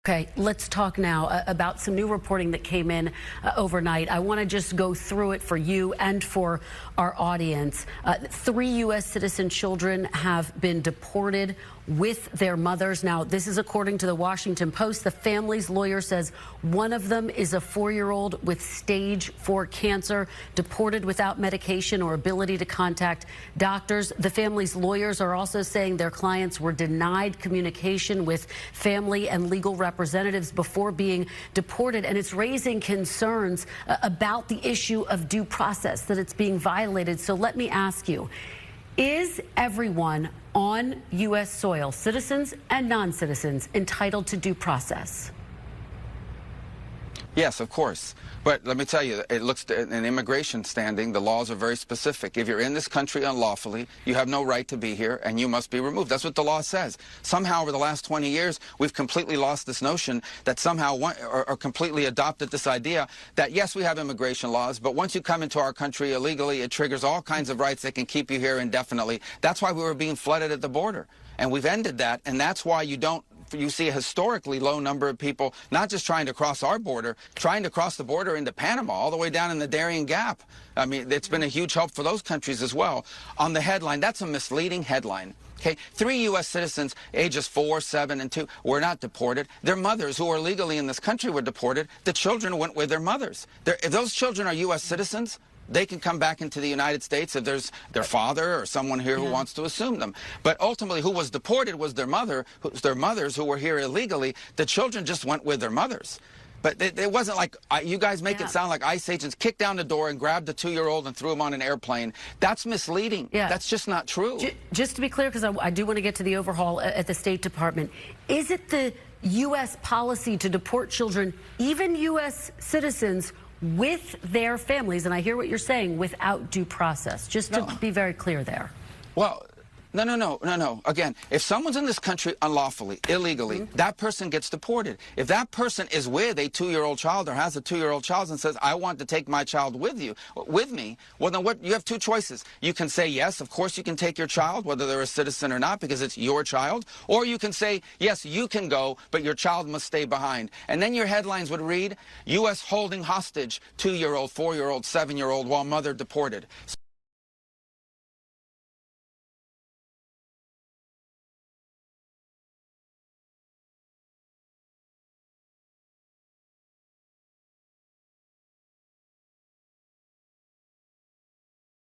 Okay, let's talk now about some new reporting that came in overnight. I want to just go through it for you and for our audience. 3 U.S. citizen children have been deported with their mothers. Now, this is according to the Washington Post. The family's lawyer says one of them is a 4-year-old with stage 4 cancer, deported without medication or ability to contact doctors. The family's lawyers are also saying their clients were denied communication with family and legal representatives before being deported, and it's raising concerns about the issue of due process, that it's being violated. So let me ask you, is everyone on U.S. soil, citizens and non-citizens, entitled to due process? Yes, of course. But let me tell you, it looks in immigration standing, the laws are very specific. If you're in this country unlawfully, you have no right to be here and you must be removed. That's what the law says. Somehow over the last 20 years, we've completely lost this notion that somehow or completely adopted this idea that, yes, we have immigration laws, but once you come into our country illegally, it triggers all kinds of rights that can keep you here indefinitely. That's why we were being flooded at the border. And we've ended that, and that's why you see a historically low number of people not just trying to cross our border, trying to cross the border into Panama, all the way down in the Darien Gap. I mean, it's been a huge help for those countries as well. On the headline, that's a misleading headline. Okay, 3 U.S. citizens, ages 4, 7, and 2, were not deported. Their mothers, who are legally in this country, were deported. The children went with their mothers. If those children are U.S. citizens, they can come back into the United States if there's their father or someone here who wants to assume them. But ultimately, who was deported was their mothers who were here illegally. The children just went with their mothers. But it wasn't like, you guys make it sound like ICE agents kicked down the door and grabbed the 2-year-old and threw him on an airplane. That's misleading. Yeah. That's just not true. Just to be clear, because I do want to get to the overhaul at the State Department, is it the U.S. policy to deport children, even U.S. citizens, with their families, and I hear what you're saying, without due process? Just to be very clear there. Well, no. Again, if someone's in this country unlawfully, illegally, that person gets deported. If that person is with a 2-year-old child or has a 2-year-old child and says, I want to take my child with me, well, then you have 2 choices. You can say, yes, of course you can take your child, whether they're a citizen or not, because it's your child. Or you can say, yes, you can go, but your child must stay behind. And then your headlines would read, U.S. holding hostage 2-year-old, 4-year-old, 7-year-old while mother deported.